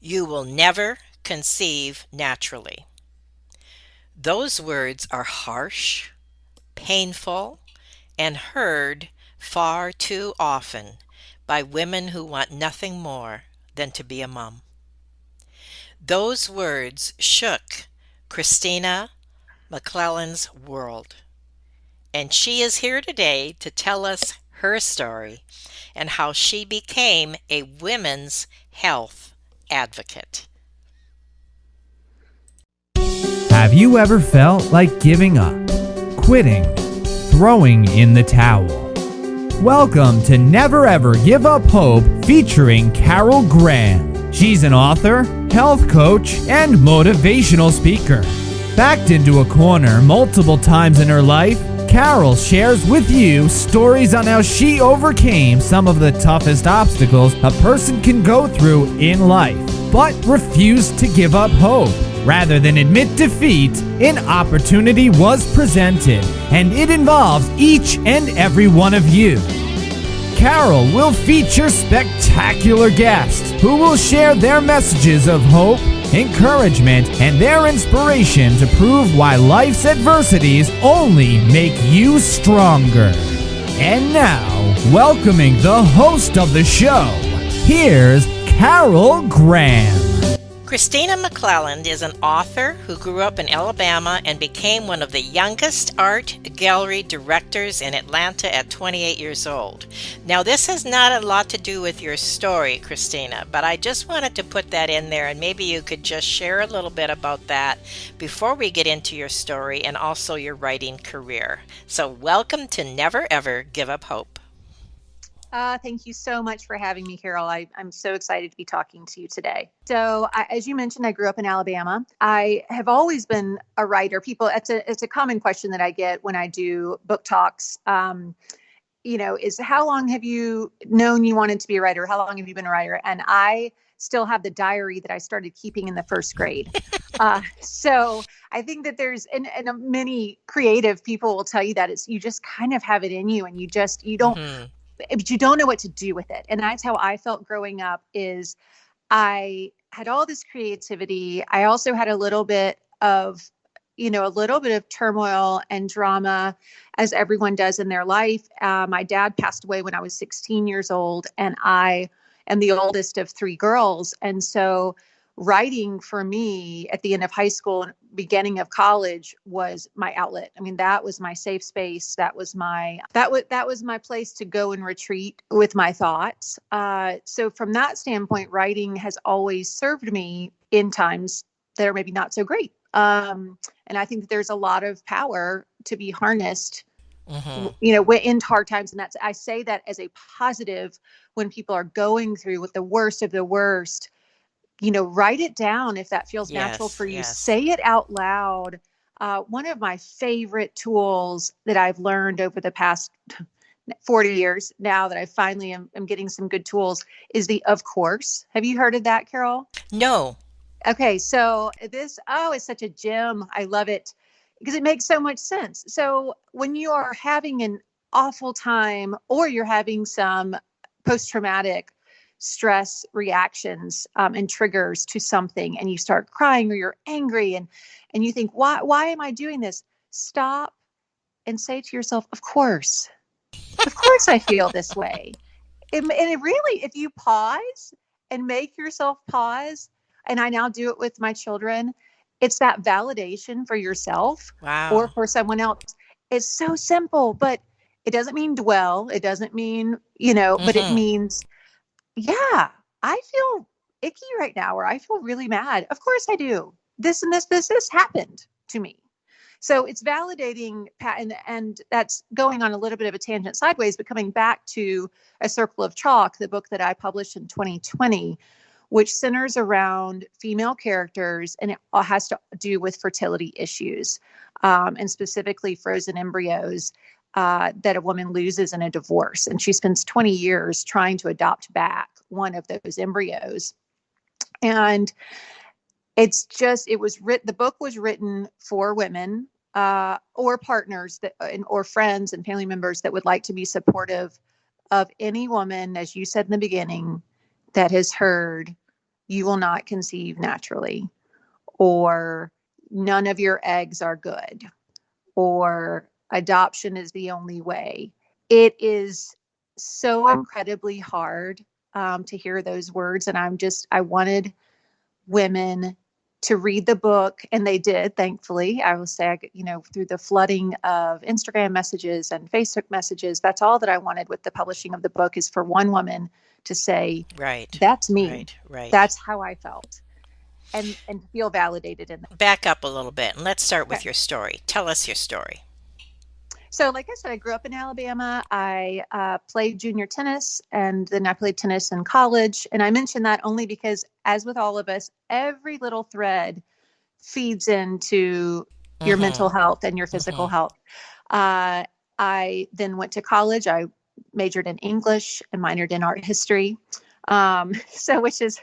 You will never conceive naturally. Those words are harsh, painful, and heard far too often by women who want nothing more than to be a mom. Those words shook Christina McClelland's world, and she is here today to tell us her story and how she became a women's health advocate. Have you ever felt like giving up, quitting, throwing in the towel? Welcome to Never Ever Give Up Hope featuring Carol Graham. She's an author, health coach, and motivational speaker. Backed into a corner multiple times in her life, Carol shares with you stories on how she overcame some of the toughest obstacles a person can go through in life, but refused to give up hope. Rather than admit defeat, an opportunity was presented, and it involves each and every one of you. Carol will feature spectacular guests who will share their messages of hope, encouragement, and their inspiration to prove why life's adversities only make you stronger. And now, welcoming the host of the show, here's Carol Graham. Christina McClelland is an author who grew up in Alabama and became one of the youngest art gallery directors in Atlanta at 28 years old. Now, this has not a lot to do with your story, Christina, but I just wanted to put that in there, and maybe you could just share a little bit about that before we get into your story and also your writing career. So, welcome to Never Ever Give Up Hope. Thank you so much for having me, Carol. I'm so excited to be talking to you today. So, as you mentioned, I grew up in Alabama. I have always been a writer. It's a common question that I get when I do book talks. Is how long have you known you wanted to be a writer? How long have you been a writer? And I still have the diary that I started keeping in the first grade. So I think that and many creative people will tell you that you just kind of have it in you, and you don't. Mm-hmm. But you don't know what to do with it. And that's how I felt growing up. Is I had all this creativity. I also had a little bit of turmoil and drama, as everyone does in their life. My dad passed away when I was 16 years old, and I am the oldest of three girls. And so writing for me at the end of high school and beginning of college was my outlet. I mean, that was my safe space. That was my place to go and retreat with my thoughts. So from that standpoint, writing has always served me in times that are maybe not so great. And I think that there's a lot of power to be harnessed, Mm-hmm. in hard times. And I say that as a positive when people are going through with the worst of the worst. Write it down if that feels natural Yes, for you. yes. Say it out loud. One of my favorite tools that I've learned over the past 40 years, now that I finally am getting some good tools, is the of course. Have you heard of that, Carol? No. Okay, so it's such a gem. I love it because it makes so much sense. So when you are having an awful time, or you're having some post-traumatic stress reactions, and triggers to something, and you start crying or you're angry, and you think, why am I doing this? Stop and say to yourself, of course I feel this way. And it really, if you pause and make yourself pause, and I now do it with my children, it's that validation for yourself or Wow. for someone else. It's so simple, but it doesn't mean dwell. It doesn't mean, but it Mm-hmm. means, yeah, I feel icky right now, or I feel really mad. Of course I do. This and this happened to me. So it's validating, and that's going on a little bit of a tangent sideways, but coming back to A Circle of Chalk, the book that I published in 2020, which centers around female characters, and it all has to do with fertility issues, and specifically frozen embryos that a woman loses in a divorce. And she spends 20 years trying to adopt back one of those embryos. And the book was written for women, or partners or friends and family members that would like to be supportive of any woman, as you said in the beginning, that has heard you will not conceive naturally, or none of your eggs are good, or adoption is the only way. It is so incredibly hard to hear those words. And I wanted women to read the book, and they did, thankfully. I will say, through the flooding of Instagram messages and Facebook messages, that's all that I wanted with the publishing of the book, is for one woman to say, Right, that's me. right, right. That's how I felt, and feel validated in that. Back up a little bit and let's start with Okay. your story. Tell us your story. So, like I said, I grew up in Alabama. I played junior tennis, and then I played tennis in college. And I mention that only because, as with all of us, every little thread feeds into your Mm-hmm. mental health and your physical Mm-hmm. health. I then went to college. I majored in English and minored in art history. So, which is,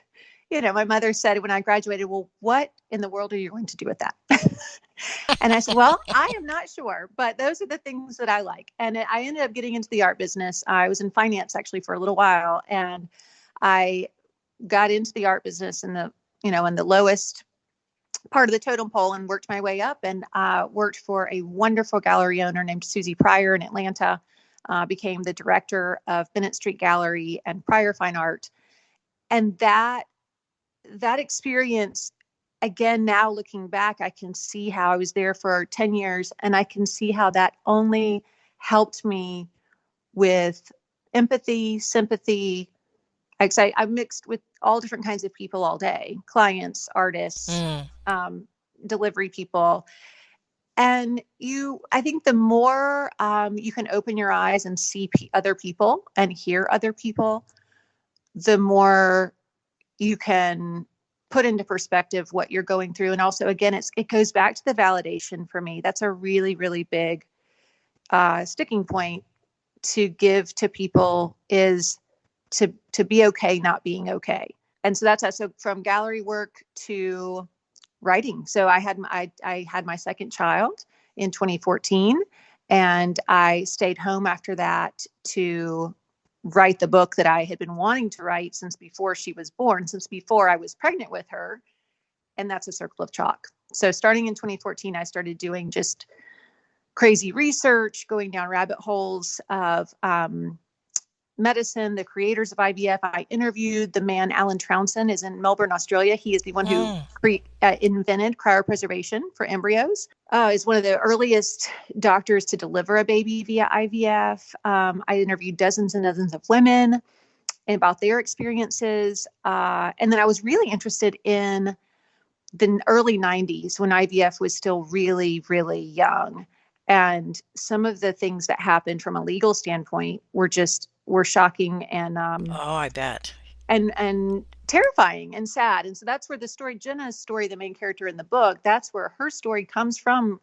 my mother said when I graduated, well, what in the world are you going to do with that? And I said, well, I am not sure, but those are the things that I like. And I ended up getting into the art business. I was in finance actually for a little while, and I got into the art business in the lowest part of the totem pole, and worked my way up, and worked for a wonderful gallery owner named Susie Pryor in Atlanta. Became the director of Bennett Street Gallery and Pryor Fine Art. And that experience, again, now looking back, I can see how I was there for 10 years, and I can see how that only helped me with empathy, sympathy. Like I say, I'm mixed with all different kinds of people all day: clients, artists, Mm. um, delivery people. And I think the more you can open your eyes and see other people and hear other people, the more you can put into perspective what you're going through. And also, again, it goes back to the validation for me. That's a really, really big sticking point to give to people, is to be okay not being okay. And so that's so from gallery work to writing. So I had my second child in 2014, and I stayed home after that to write the book that I had been wanting to write since before she was born, since before I was pregnant with her. And that's A Circle of Chalk. So starting in 2014, I started doing just crazy research, going down rabbit holes of medicine, the creators of IVF. I interviewed the man, Alan Trounson, is in Melbourne, Australia. He is the one who Mm. invented cryopreservation for embryos. Is one of the earliest doctors to deliver a baby via IVF. I interviewed dozens and dozens of women about their experiences. And then I was really interested in the early 90s, when IVF was still really, really young. And some of the things that happened from a legal standpoint were shocking, Oh, I bet. and terrifying and sad. And so that's where Jenna's story, the main character in the book, that's where her story comes from: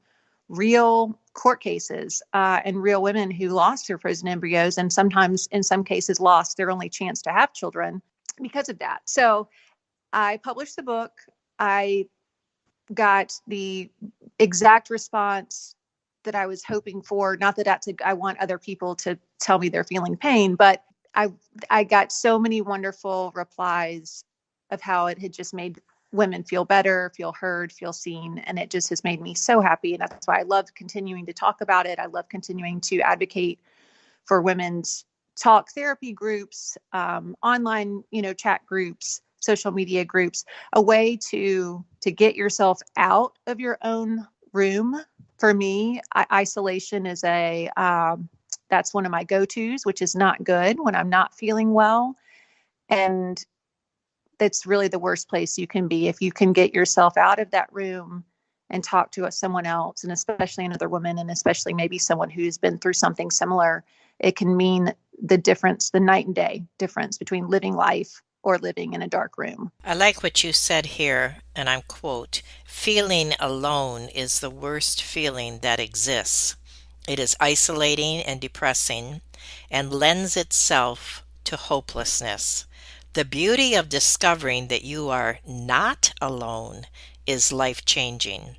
real court cases, and real women who lost their frozen embryos, and sometimes, in some cases, lost their only chance to have children because of that. So I published the book. I got the exact response that I was hoping for. Not that I want other people to tell me they're feeling pain, but I I got so many wonderful replies of how it had just made women feel better, feel heard, feel seen, and it just has made me so happy. And that's why I love continuing to talk about it. I love continuing to advocate for women's talk therapy groups, online, chat groups, social media groups, a way to get yourself out of your own room. For me, isolation is that's one of my go-tos, which is not good when I'm not feeling well. And that's really the worst place you can be. If you can get yourself out of that room and talk to someone else, and especially another woman, and especially maybe someone who's been through something similar, it can mean the night and day difference between living life or living in a dark room. I like what you said here, and I'm quote, feeling alone is the worst feeling that exists. It is isolating and depressing and lends itself to hopelessness. The beauty of discovering that you are not alone is life changing.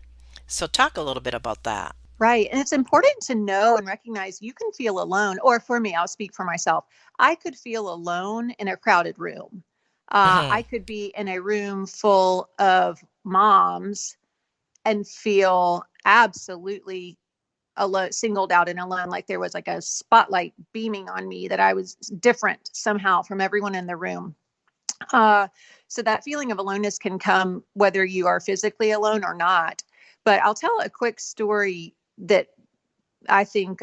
So, talk a little bit about that. Right. And it's important to know and recognize you can feel alone. Or for me, I'll speak for myself. I could feel alone in a crowded room. Hmm. I could be in a room full of moms and feel absolutely alone, singled out and alone, like there was like a spotlight beaming on me, that I was different somehow from everyone in the room. Uh, so that feeling of aloneness can come whether you are physically alone or not. But I'll tell a quick story that I think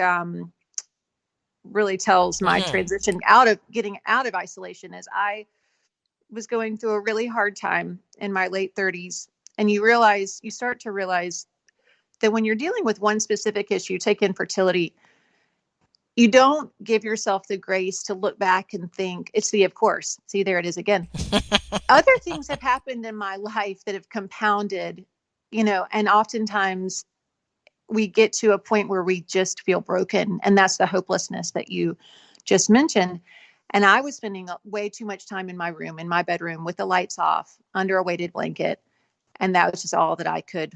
really tells my Hmm. transition out of getting out of isolation. Is I was going through a really hard time in my late 30s, and you start to realize that when you're dealing with one specific issue, take infertility, you don't give yourself the grace to look back and think it's the of course. See, there it is again. Other things have happened in my life that have compounded, and oftentimes we get to a point where we just feel broken. And that's the hopelessness that you just mentioned. And I was spending way too much time in my room, in my bedroom, with the lights off, under a weighted blanket. And that was just all that I could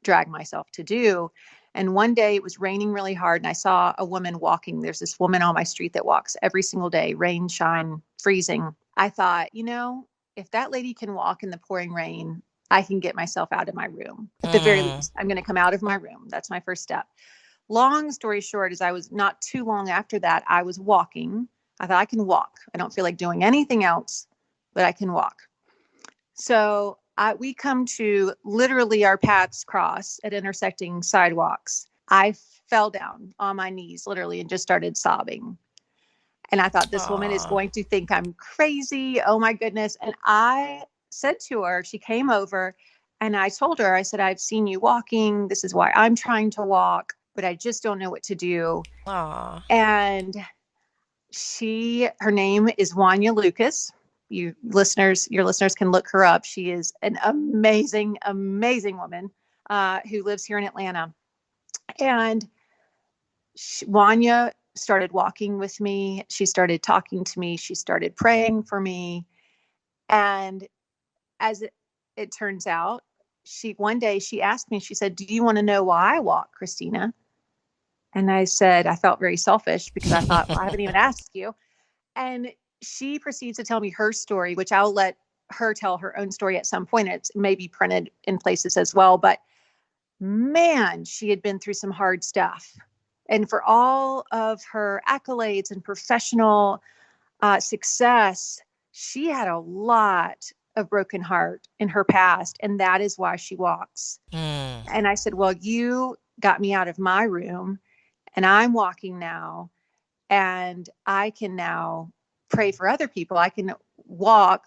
drag myself to do. And one day it was raining really hard, and I saw a woman walking. There's this woman on my street that walks every single day, rain, shine, freezing. I thought, if that lady can walk in the pouring rain, I can get myself out of my room. At the very Mm. least, I'm going to come out of my room. That's my first step. Long story short, is I was not too long after that, I was walking. I thought I can walk. I don't feel like doing anything else, but I can walk. So we come to literally our paths cross at intersecting sidewalks. I fell down on my knees, literally, and just started sobbing. And I thought, this woman is Aw. going to think I'm crazy. Oh my goodness. And I said to her, she came over, and I told her, I said, I've seen you walking. This is why I'm trying to walk, but I just don't know what to do. Aw. And her name is Wanya Lucas. Your listeners can look her up. She is an amazing, amazing woman who lives here in Atlanta. And Wanya started walking with me. She started talking to me. She started praying for me. And as it turns out, one day she asked me, she said, "Do you want to know why I walk, Christina?" And I said, I felt very selfish because I thought, well, I haven't even asked you. And she proceeds to tell me her story, which I'll let her tell her own story at some point. It's maybe printed in places as well. But man, she had been through some hard stuff. And for all of her accolades and professional success, she had a lot of broken heart in her past. And that is why she walks. Mm. And I said, well, you got me out of my room, and I'm walking now, and I can now pray for other people. I can walk,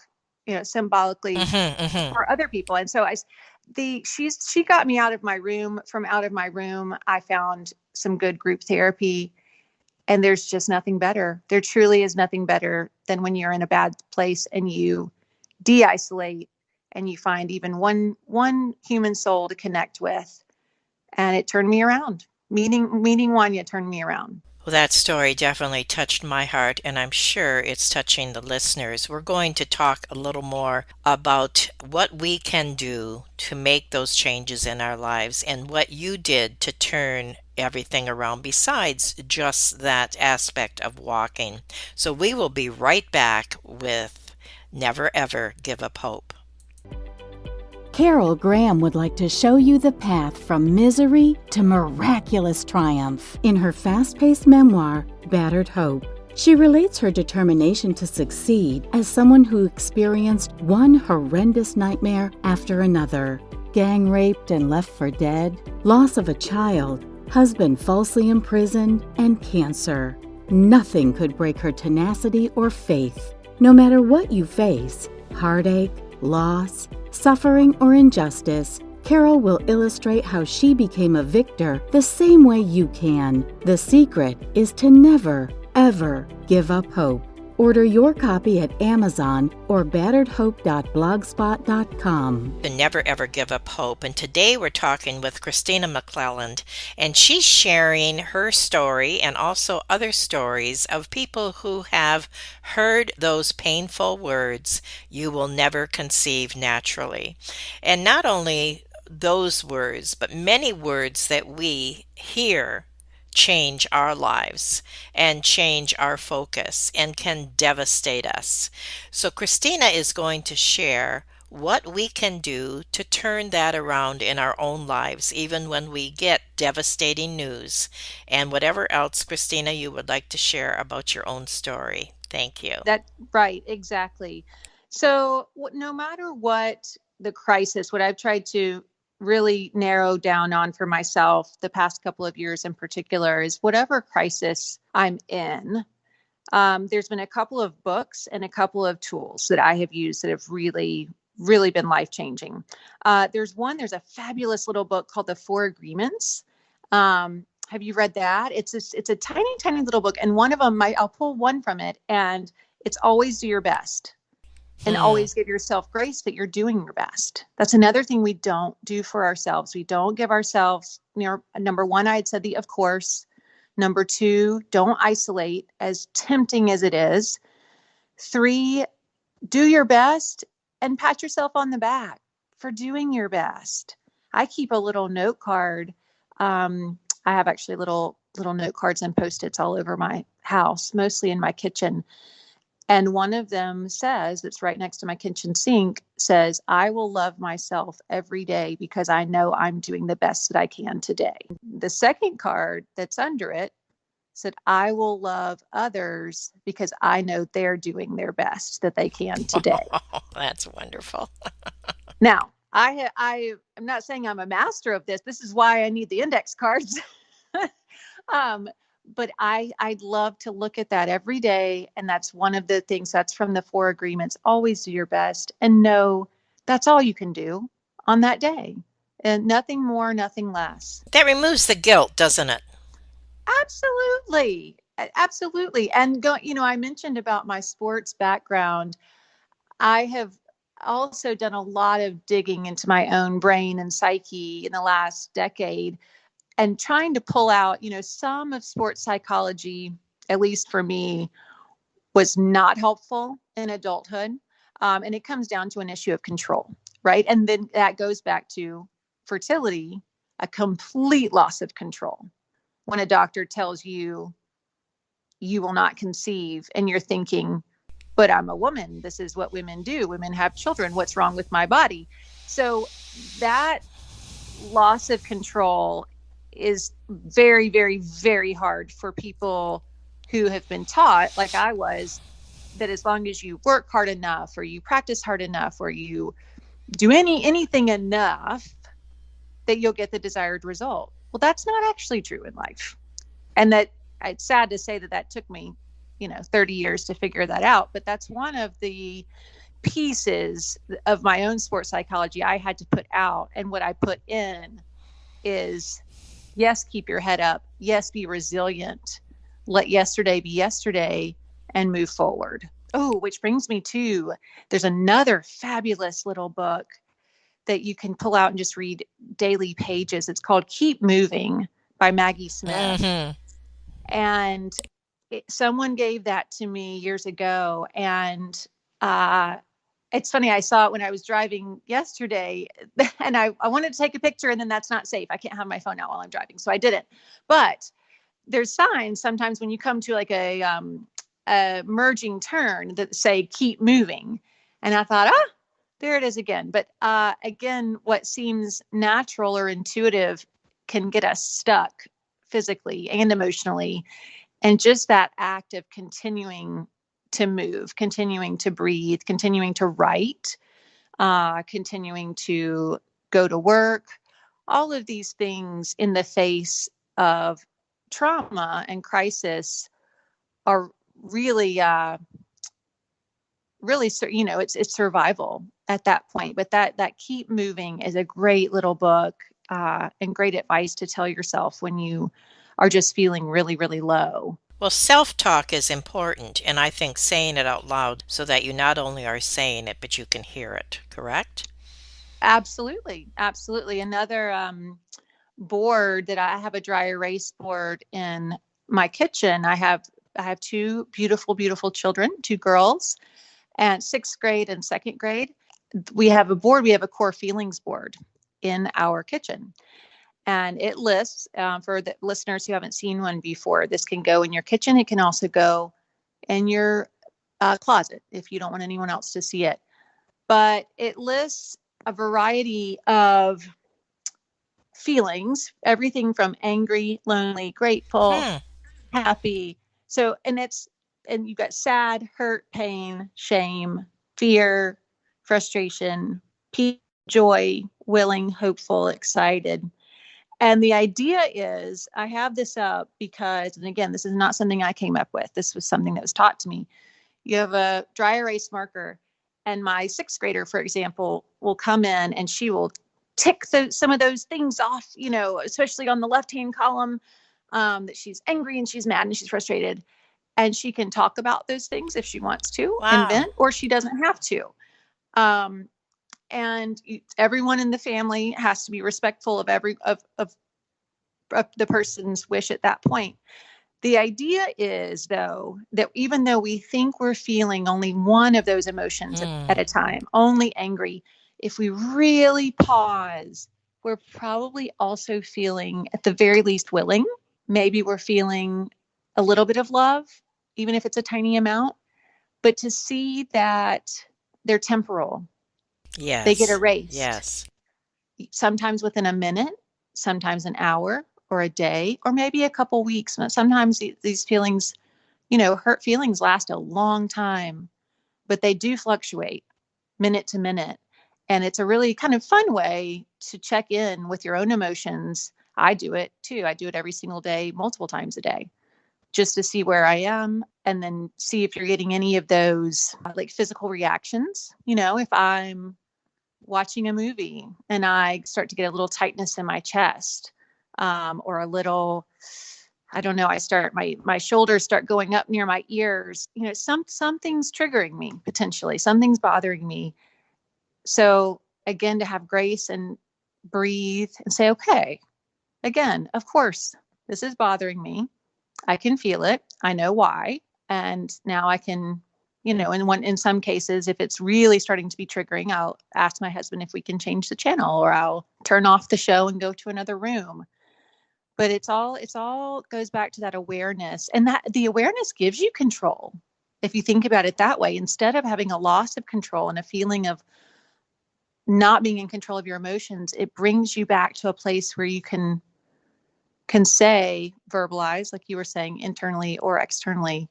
symbolically Mhm, mhm. for other people. And so she got me out of my room. From out of my room, I found some good group therapy, and there's just nothing better. There truly is nothing better than when you're in a bad place and you de-isolate and you find even one human soul to connect with. And it turned me around. Meeting Wanya turned me around. Well, that story definitely touched my heart, and I'm sure it's touching the listeners. We're going to talk a little more about what we can do to make those changes in our lives and what you did to turn everything around besides just that aspect of walking. So we will be right back with Never Ever Give Up Hope. Carol Graham would like to show you the path from misery to miraculous triumph in her fast-paced memoir, Battered Hope. She relates her determination to succeed as someone who experienced one horrendous nightmare after another: gang raped and left for dead, loss of a child, husband falsely imprisoned, and cancer. Nothing could break her tenacity or faith. No matter what you face, heartache, loss, suffering, or injustice, Carol will illustrate how she became a victor the same way you can. The secret is to never, ever give up hope. Order your copy at Amazon or batteredhope.blogspot.com. To Never Ever Give Up Hope. And today we're talking with Christina McClelland, and she's sharing her story and also other stories of people who have heard those painful words, "You will never conceive naturally." And not only those words, but many words that we hear change our lives and change our focus and can devastate us. So, Christina is going to share what we can do to turn that around in our own lives, even when we get devastating news, and whatever else, Christina, you would like to share about your own story. Thank you. That right, exactly. So no matter what the crisis, what I've tried to really narrow down on for myself the past couple of years in particular is whatever crisis I'm in. There's been a couple of books and a couple of tools that I have used that have really been life changing. There's a fabulous little book called The Four Agreements. Have you read that? It's a tiny little book, and one of them, I'll pull one from it, and it's always do your best and Hmm. always give yourself grace that you're doing your best. That's another thing we don't do for ourselves. We don't give ourselves, number one, I had said the of course. Number two, don't isolate, as tempting as it is. Three, do your best and pat yourself on the back for doing your best. I keep a little note card. I have actually little note cards and post-its all over my house, mostly in my kitchen. And one of them says, it's right next to my kitchen sink, says, I will love myself every day because I know I'm doing the best that I can today. The second card that's under it said, I will love others because I know they're doing their best that they can today. Oh, that's wonderful. Now, I am not saying I'm a master of this. This is why I need the index cards. um, but I'd love to look at that every day. And that's one of the things that's from the Four Agreements. Always do your best and know that's all you can do on that day. And nothing more, nothing less. That removes the guilt, doesn't it? Absolutely. Absolutely. And I mentioned about my sports background. I have also done a lot of digging into my own brain and psyche in the last decade and trying to pull out, some of sports psychology, at least for me, was not helpful in adulthood. And it comes down to an issue of control, right? And then that goes back to fertility, a complete loss of control. When a doctor tells you you will not conceive and you're thinking, but I'm a woman. This is what women do. Women have children. What's wrong with my body? So that loss of control is very, very, very hard for people who have been taught, like I was, that as long as you work hard enough or you practice hard enough or you do anything enough that you'll get the desired result. Well, that's not actually true in life. And that it's sad to say that took me, 30 years to figure that out. But that's one of the pieces of my own sports psychology I had to put out. And what I put in is, yes, keep your head up. Yes, be resilient. Let yesterday be yesterday and move forward. Oh, which brings me to, there's another fabulous little book that you can pull out and just read daily pages. It's called Keep Moving by Maggie Smith. Hmm. And someone gave that to me years ago. And it's funny, I saw it when I was driving yesterday and I wanted to take a picture, and then that's not safe. I can't have my phone out while I'm driving. So I didn't. But there's signs sometimes when you come to like a merging turn that say keep moving. And I thought, there it is again. But again, what seems natural or intuitive can get us stuck physically and emotionally. And just that act of continuing to move, continuing to breathe, continuing to write, continuing to go to work, all of these things in the face of trauma and crisis are really, it's survival at that point. But that Keep Moving is a great little book and great advice to tell yourself when you are just feeling really, really low. Well, self talk is important, and I think saying it out loud so that you not only are saying it, but you can hear it, correct? Absolutely. Absolutely. Another board that I have, a dry erase board in my kitchen. I have two beautiful, beautiful children, two girls, and sixth grade and second grade. We have a core feelings board in our kitchen. And it lists, for the listeners who haven't seen one before, this can go in your kitchen. It can also go in your closet if you don't want anyone else to see it. But it lists a variety of feelings, everything from angry, lonely, grateful, Hmm. happy. So, and you've got sad, hurt, pain, shame, fear, frustration, peace, joy, willing, hopeful, excited. And the idea is, I have this up because, and again, this is not something I came up with. This was something that was taught to me. You have a dry erase marker, and my sixth grader, for example, will come in and she will tick some of those things off, especially on the left hand column, that she's angry and she's mad and she's frustrated. And she can talk about those things if she wants to and Wow. vent, or she doesn't have to. Um, and everyone in the family has to be respectful of of the person's wish at that point. The idea is, though, that even though we think we're feeling only one of those emotions Hmm. at a time, only angry, if we really pause, we're probably also feeling, at the very least, willing. Maybe we're feeling a little bit of love, even if it's a tiny amount, but to see that they're temporal, they get Yes. erased, Yes. sometimes within a minute, sometimes an hour or a day, or maybe a couple weeks. Sometimes these feelings, hurt feelings last a long time, but they do fluctuate minute to minute. And it's a really kind of fun way to check in with your own emotions. I do it too. I do it every single day, multiple times a day, just to see where I am and then see if you're getting any of those like physical reactions. If I'm watching a movie and I start to get a little tightness in my chest, or a little, I don't know, I start my shoulders start going up near my ears. Something's triggering me potentially. Something's bothering me. So again, to have grace and breathe and say, okay, again, of course, this is bothering me. I can feel it. I know why. And now I can, in some cases, if it's really starting to be triggering, I'll ask my husband if we can change the channel, or I'll turn off the show and go to another room. But it's all goes back to that awareness, and that the awareness gives you control. If you think about it that way, instead of having a loss of control and a feeling of not being in control of your emotions, it brings you back to a place where you can say, verbalize, like you were saying, internally or externally,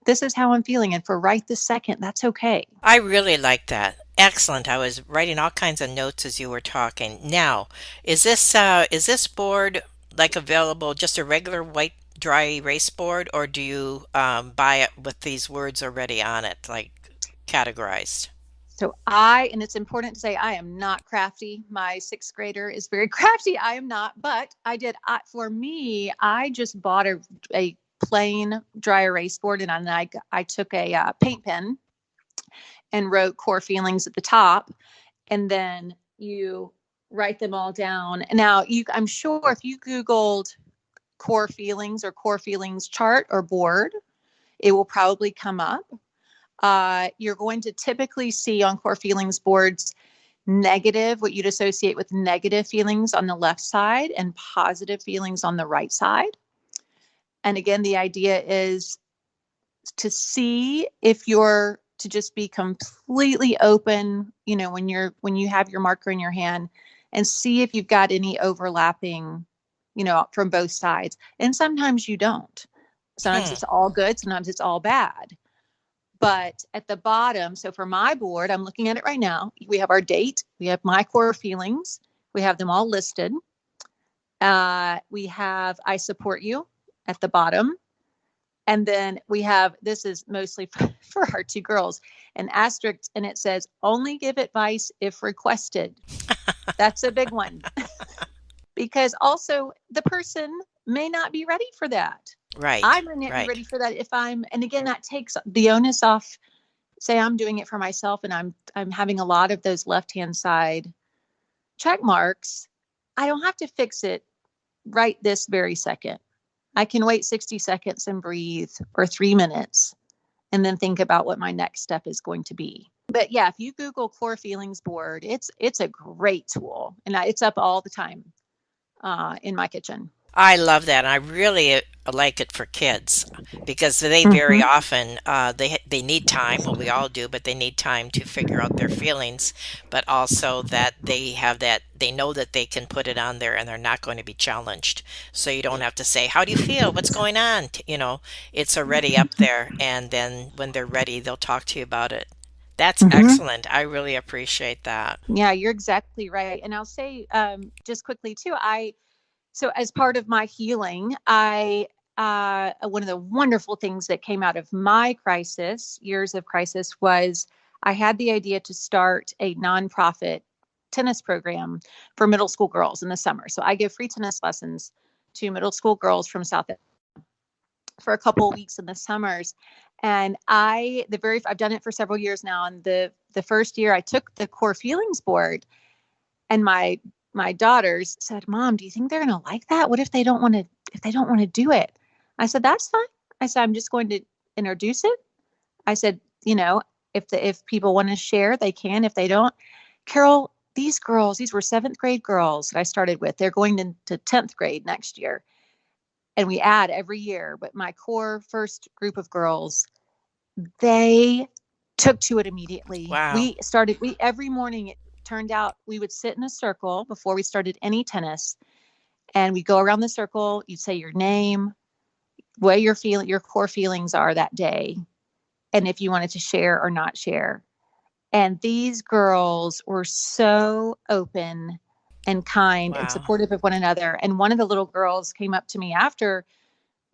this is how I'm feeling. And for right this second, that's okay. I really like that. Excellent. I was writing all kinds of notes as you were talking. Now, is this board like available just a regular white dry erase board, or do you buy it with these words already on it, like categorized? And it's important to say, I am not crafty. My sixth grader is very crafty. I am not, but for me, I just bought a plain dry erase board, and I took a paint pen and wrote core feelings at the top, and then you write them all down. Now, I'm sure if you Googled core feelings or core feelings chart or board, it will probably come up. You're going to typically see on core feelings boards negative, what you'd associate with negative feelings on the left side and positive feelings on the right side. And again, the idea is to see if you're to just be completely open, when you have your marker in your hand, and see if you've got any overlapping, from both sides. And sometimes you don't. Sometimes Hmm. it's all good, sometimes it's all bad. But at the bottom, so for my board, I'm looking at it right now. We have our date, we have my core feelings, we have them all listed. We have I support you at the bottom. And then we have, this is mostly for our two girls, an asterisk, and it says, only give advice if requested. That's a big one because also the person may not be ready for that. I Right. might not be Right. ready for that and again, that takes the onus off. Say I'm doing it for myself and I'm having a lot of those left-hand side check marks. I don't have to fix it right this very second. I can wait 60 seconds and breathe, or 3 minutes, and then think about what my next step is going to be. But yeah, if you Google core feelings board, it's a great tool, and it's up all the time. in my kitchen. I love that. And I really like it for kids because they very Hmm. often they need time. Well, we all do, but they need time to figure out their feelings, but also that they know that they can put it on there and they're not going to be challenged. So you don't have to say, "How do you feel? What's going on?" It's already up there, and then when they're ready, they'll talk to you about it. That's Hmm. excellent. I really appreciate that. Yeah, you're exactly right. And I'll say just quickly too, so as part of my healing, I one of the wonderful things that came out of my years of crisis, was I had the idea to start a nonprofit tennis program for middle school girls in the summer. So I give free tennis lessons to middle school girls from South for a couple of weeks in the summers. And I've done it for several years now. And the first year I took the core feelings board, and my daughters said, "Mom, do you think they're going to like that? What if they don't want to do it?" I said, "That's fine." I said, "I'm just going to introduce it." I said, if people want to share, they can. If they don't, Carol, these were seventh grade girls that I started with. They're going to 10th grade next year. And we add every year. But my core first group of girls, they took to it immediately. Wow. We every morning, it turned out we would sit in a circle before we started any tennis, and we go around the circle. You'd say your name, what your core feelings are that day, and if you wanted to share or not share. And these girls were so open and kind and Wow. supportive of one another. And one of the little girls came up to me after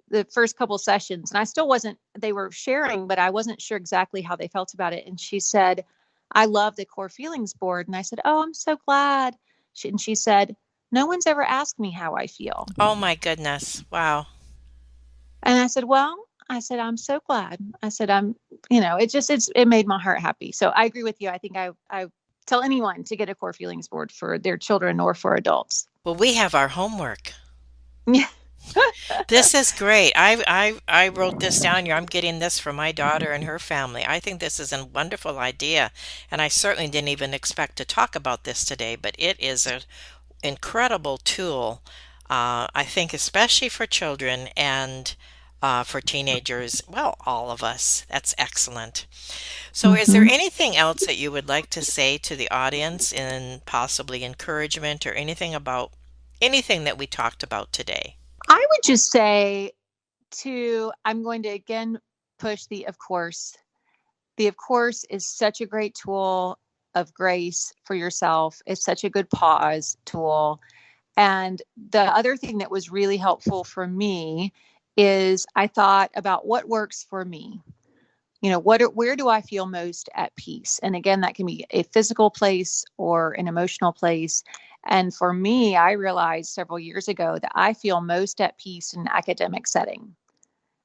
the first couple sessions, and I still wasn't, they were sharing, but I wasn't sure exactly how they felt about it. And she said, "I love the core feelings board." And I said, "Oh, I'm so glad." And she said, "No one's ever asked me how I feel." Oh my goodness. Wow. And I said, "Well," I said, "I'm so glad." I said, it made my heart happy. So I agree with you. I think I tell anyone to get a core feelings board for their children or for adults. Well, we have our homework. Yeah. This is great. I wrote this down here. I'm getting this for my daughter and her family. I think this is a wonderful idea, and I certainly didn't even expect to talk about this today, but it is an incredible tool. I think especially for children and for teenagers. Well, all of us. That's excellent. So, is there Hmm. anything else that you would like to say to the audience in possibly encouragement or anything about anything that we talked about today? I would just say I'm going to again push the of course. The of course is such a great tool of grace for yourself. It's such a good pause tool. And the other thing that was really helpful for me is I thought about what works for me. Where do I feel most at peace? And again, that can be a physical place or an emotional place. And for me, I realized several years ago that I feel most at peace in an academic setting.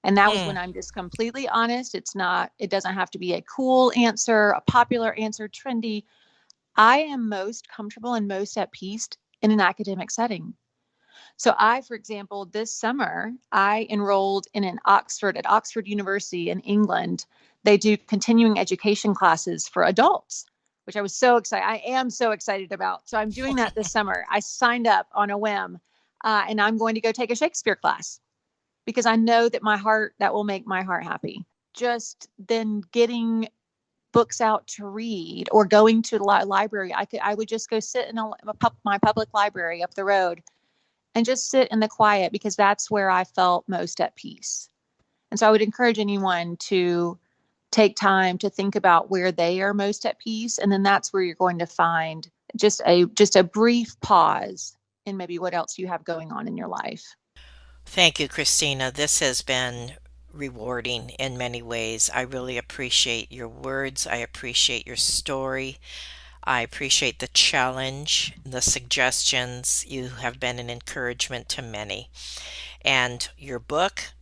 And that was Hmm. when I'm just completely honest. It doesn't have to be a cool answer, a popular answer, trendy. I am most comfortable and most at peace in an academic setting. So for example, this summer, I enrolled at Oxford University in England. They do continuing education classes for adults, which I was so excited. I am so excited about. So I'm doing that this summer. I signed up on a whim, and I'm going to go take a Shakespeare class because I know that will make my heart happy. Just then getting books out to read or going to the library. I would just go sit in my public library up the road and just sit in the quiet because that's where I felt most at peace. And so I would encourage anyone to take time to think about where they are most at peace, and then that's where you're going to find just a brief pause in maybe what else you have going on in your life. Thank you, Christina. This has been rewarding in many ways. I really appreciate your words. I appreciate your story. I appreciate the challenge, the suggestions. You have been an encouragement to many. And your book,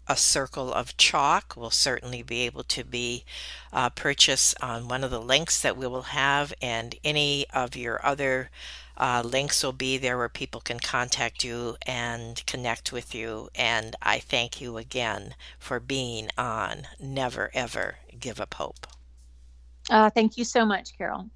A Circle of Chalk, will certainly be able to be purchased on one of the links that we will have, and any of your other links will be there where people can contact you and connect with you. And I thank you again for being on Never Ever Give Up Hope. Thank you so much, Carol.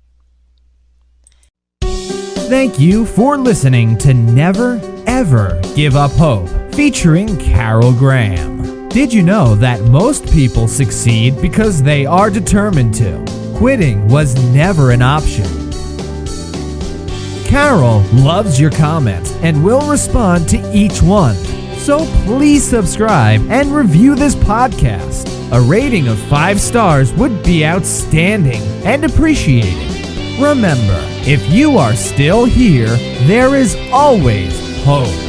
Thank you for listening to Never Ever Give Up Hope, featuring Carol Graham. Did you know that most people succeed because they are determined to? Quitting was never an option. Carol loves your comments and will respond to each one. So please subscribe and review this podcast. A rating of 5 stars would be outstanding and appreciated. Remember, if you are still here, there is always hope.